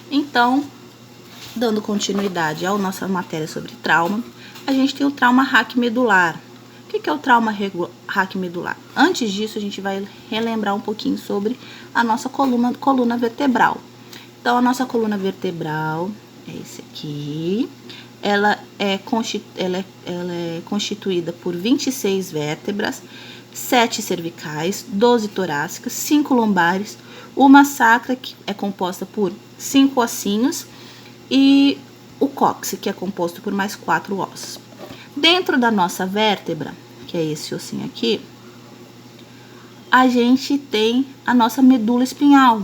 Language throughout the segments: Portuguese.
Então, dando continuidade à nossa matéria sobre trauma, a gente tem o trauma raquimedular. O que é o trauma raquimedular? Antes disso, a gente vai relembrar um pouquinho sobre a nossa coluna vertebral. Então, a nossa coluna vertebral é esse aqui. Ela é constituída por 26 vértebras, 7 cervicais, 12 torácicas, 5 lombares, uma sacra, que é composta por 5 ossinhos, e o cóccix, que é composto por mais 4 ossos. Dentro da nossa vértebra, que é esse ossinho aqui, a gente tem a nossa medula espinhal,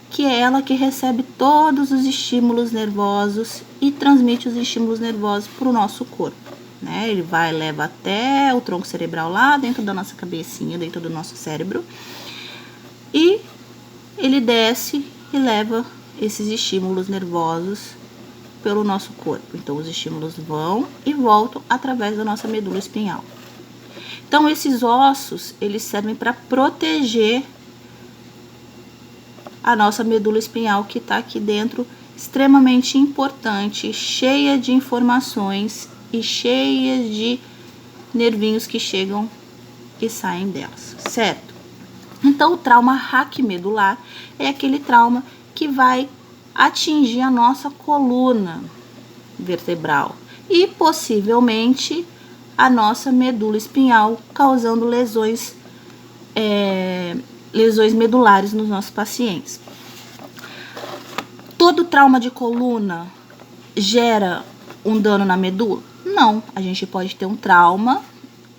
que é ela que recebe todos os estímulos nervosos e transmite os estímulos nervosos para o nosso corpo, né? Ele leva até o tronco cerebral lá dentro da nossa cabecinha, dentro do nosso cérebro, e ele desce e leva esses estímulos nervosos pelo nosso corpo. Então, os estímulos vão e voltam através da nossa medula espinhal. Então, esses ossos, eles servem para proteger a nossa medula espinhal, que está aqui dentro, extremamente importante, cheia de informações e cheia de nervinhos que chegam e saem delas, certo? Então, o trauma raquimedular é aquele trauma que vai atingir a nossa coluna vertebral e possivelmente a nossa medula espinhal, causando lesões medulares nos nossos pacientes. Todo trauma de coluna gera um dano na medula? Não, a gente pode ter um trauma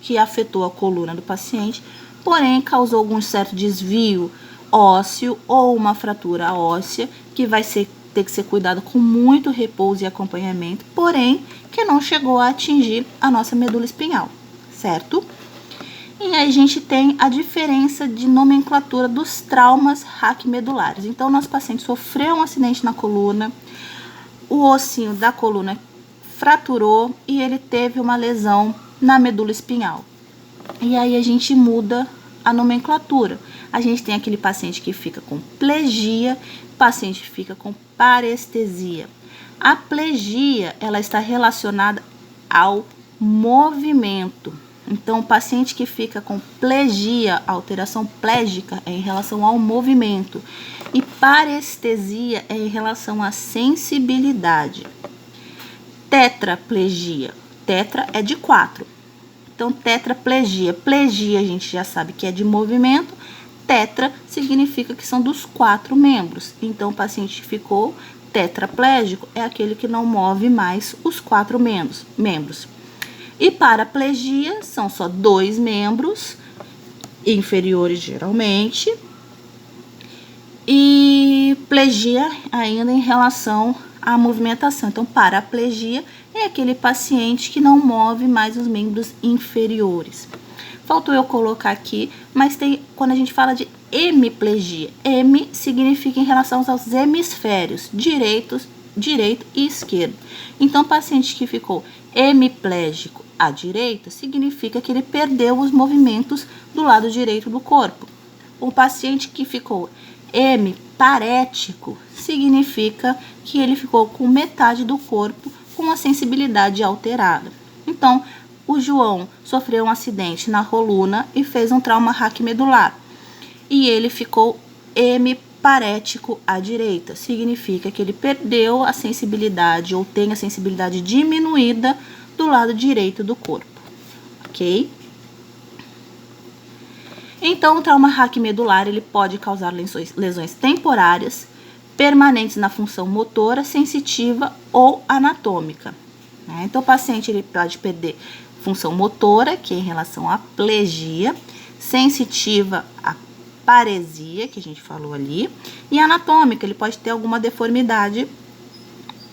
que afetou a coluna do paciente, porém causou algum certo desvio ósseo ou uma fratura óssea que vai ter que ser cuidado com muito repouso e acompanhamento, porém que não chegou a atingir a nossa medula espinhal, certo? E aí a gente tem a diferença de nomenclatura dos traumas raquimedulares. Então, nosso paciente sofreu um acidente na coluna, o ossinho da coluna fraturou e ele teve uma lesão na medula espinhal. E aí a gente muda a nomenclatura. A gente tem aquele paciente que fica com plegia, paciente que fica com parestesia. A plegia, ela está relacionada ao movimento. Então, o paciente que fica com plegia, alteração plégica, é em relação ao movimento. E parestesia é em relação à sensibilidade. Tetraplegia. Tetra é de 4. Então, tetraplegia. Plegia a gente já sabe que é de movimento. Tetra significa que são dos 4 membros. Então, o paciente que ficou tetraplégico é aquele que não move mais os 4 membros. E paraplegia são só 2 membros, inferiores geralmente. E plegia ainda em relação à movimentação. Então, paraplegia é aquele paciente que não move mais os membros inferiores. Faltou eu colocar aqui, mas tem quando a gente fala de hemiplegia. Hemi significa em relação aos hemisférios, direito e esquerdo. Então, paciente que ficou hemiplégico à direita significa que ele perdeu os movimentos do lado direito do corpo. O paciente que ficou hemiparético significa que ele ficou com metade do corpo com a sensibilidade alterada. Então, o João sofreu um acidente na coluna e fez um trauma raquimedular. E ele ficou hemiparético à direita. Significa que ele perdeu a sensibilidade ou tem a sensibilidade diminuída do lado direito do corpo. Ok? Então, o trauma raquimedular ele pode causar lesões temporárias, permanentes na função motora, sensitiva ou anatômica. Né? Então, o paciente ele pode perder função motora, que é em relação à plegia, sensitiva à paresia, que a gente falou ali, e anatômica, ele pode ter alguma deformidade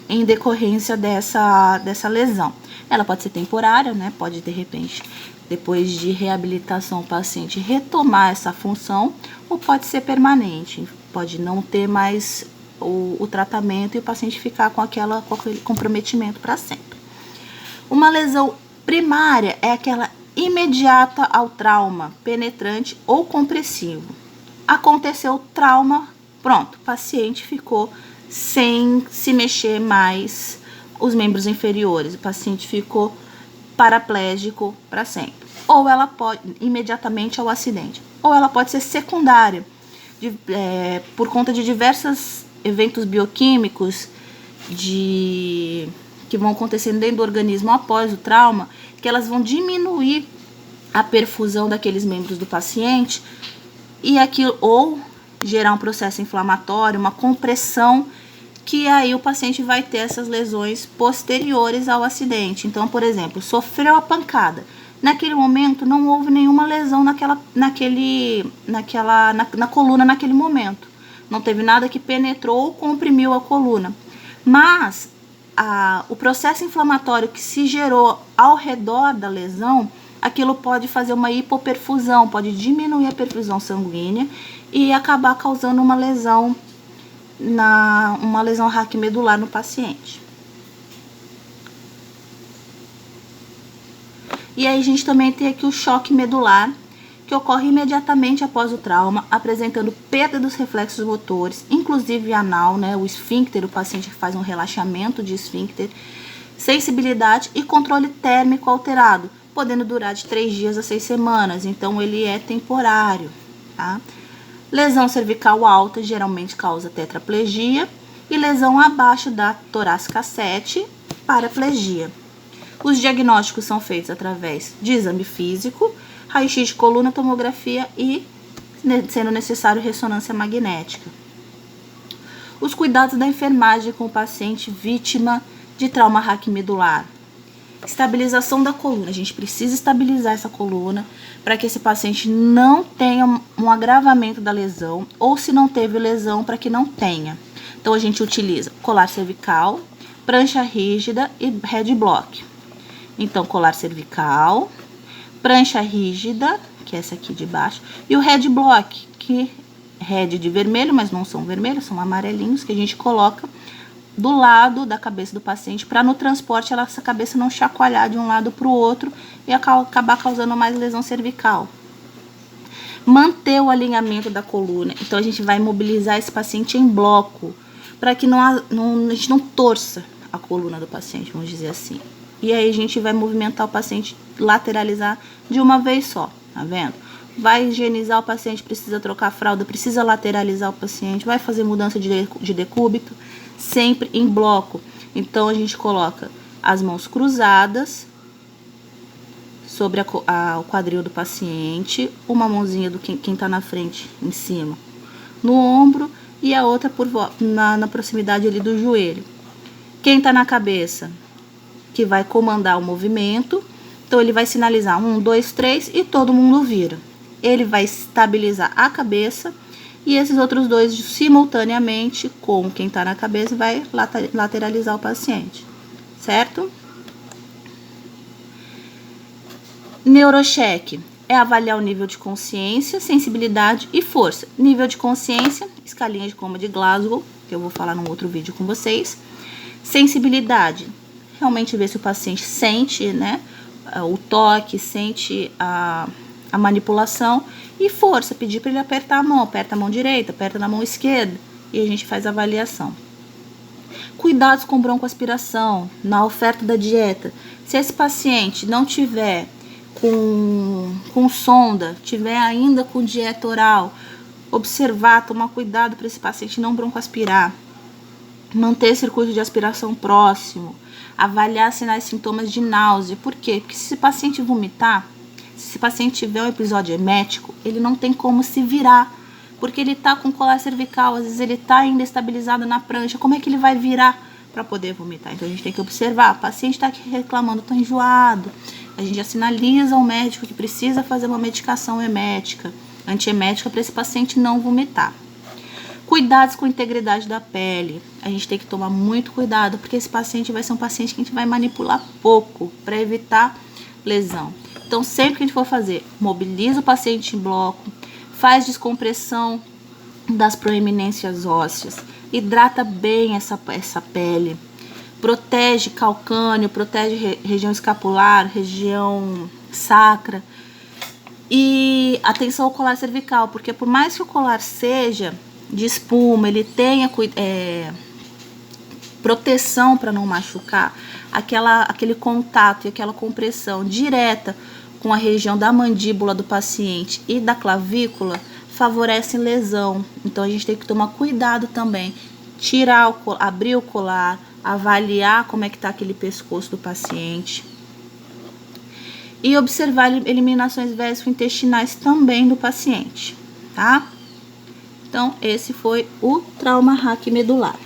em decorrência dessa lesão. Ela pode ser temporária, né? Pode, de repente, depois de reabilitação, o paciente retomar essa função, ou pode ser permanente, pode não ter mais o tratamento e o paciente ficar com aquele comprometimento para sempre. Uma lesão primária é aquela imediata ao trauma, penetrante ou compressivo. Aconteceu o trauma, pronto, o paciente ficou sem se mexer mais os membros inferiores. O paciente ficou paraplégico para sempre. Ou ela pode, imediatamente ao acidente, ou ela pode ser secundária, por conta de diversos eventos bioquímicos que vão acontecendo dentro do organismo após o trauma, que elas vão diminuir a perfusão daqueles membros do paciente e aquilo, ou gerar um processo inflamatório, uma compressão, que aí o paciente vai ter essas lesões posteriores ao acidente. Então, por exemplo, sofreu a pancada. Naquele momento não houve nenhuma lesão na coluna naquele momento. Não teve nada que penetrou ou comprimiu a coluna. Mas o processo inflamatório que se gerou ao redor da lesão, aquilo pode fazer uma hipoperfusão, pode diminuir a perfusão sanguínea e acabar causando uma lesão raquimedular no paciente. E aí a gente também tem aqui o choque medular, que ocorre imediatamente após o trauma, apresentando perda dos reflexos motores, inclusive anal, né, o esfíncter, o paciente que faz um relaxamento de esfíncter, sensibilidade e controle térmico alterado, podendo durar de 3 dias a 6 semanas, então ele é temporário, tá? Lesão cervical alta geralmente causa tetraplegia e lesão abaixo da torácica 7, paraplegia. Os diagnósticos são feitos através de exame físico, raio-x de coluna, tomografia e, sendo necessário, ressonância magnética. Os cuidados da enfermagem com o paciente vítima de trauma raquimedular. Estabilização da coluna. A gente precisa estabilizar essa coluna para que esse paciente não tenha um agravamento da lesão, ou se não teve lesão, para que não tenha. Então, a gente utiliza colar cervical, prancha rígida e head block. Então, colar cervical, prancha rígida, que é essa aqui de baixo, e o head block, que head de vermelho, mas não são vermelhos, são amarelinhos, que a gente coloca do lado da cabeça do paciente, para no transporte essa cabeça não chacoalhar de um lado para o outro e acabar causando mais lesão cervical. Manter o alinhamento da coluna, então a gente vai mobilizar esse paciente em bloco, para que a gente não torça a coluna do paciente, vamos dizer assim. E aí a gente vai movimentar o paciente, lateralizar de uma vez só, tá vendo? Vai higienizar o paciente, precisa trocar a fralda, precisa lateralizar o paciente, vai fazer mudança de decúbito, sempre em bloco. Então a gente coloca as mãos cruzadas sobre o quadril do paciente, uma mãozinha do quem tá na frente, em cima, no ombro, e a outra na proximidade ali do joelho. Quem tá na cabeça, que vai comandar o movimento, então ele vai sinalizar 1, 2, 3 e todo mundo vira. Ele vai estabilizar a cabeça e esses outros dois simultaneamente com quem tá na cabeça vai lateralizar o paciente, certo? Neurocheck é avaliar o nível de consciência, sensibilidade e força. Nível de consciência, escalinha de coma de Glasgow, que eu vou falar num outro vídeo com vocês. Sensibilidade, realmente ver se o paciente sente, né, o toque, sente a manipulação. E força, pedir para ele apertar a mão, aperta a mão direita, aperta na mão esquerda, e a gente faz a avaliação. Cuidados com broncoaspiração, na oferta da dieta. Se esse paciente não tiver com sonda, tiver ainda com dieta oral, observar, tomar cuidado para esse paciente não broncoaspirar. Manter circuito de aspiração próximo, avaliar sinais e sintomas de náusea. Por quê? Porque se esse paciente vomitar, se esse paciente tiver um episódio emético, ele não tem como se virar, porque ele tá com colar cervical, às vezes ele tá ainda estabilizado na prancha, como é que ele vai virar para poder vomitar? Então a gente tem que observar, o paciente tá aqui reclamando, tô enjoado, a gente já sinaliza ao médico que precisa fazer uma medicação emética, antiemética, para esse paciente não vomitar. Cuidados com a integridade da pele. A gente tem que tomar muito cuidado, porque esse paciente vai ser um paciente que a gente vai manipular pouco, para evitar lesão. Então, sempre que a gente for fazer, mobiliza o paciente em bloco, faz descompressão das proeminências ósseas, hidrata bem essa pele, protege calcâneo, protege região escapular, região sacra. E atenção ao colar cervical, porque por mais que o colar seja de espuma, ele tenha proteção para não machucar, aquele contato e aquela compressão direta com a região da mandíbula do paciente e da clavícula favorecem lesão. Então a gente tem que tomar cuidado também, abrir o colar, avaliar como é que tá aquele pescoço do paciente e observar eliminações vesículo-intestinais também do paciente, tá? Então esse foi o trauma raquimedular.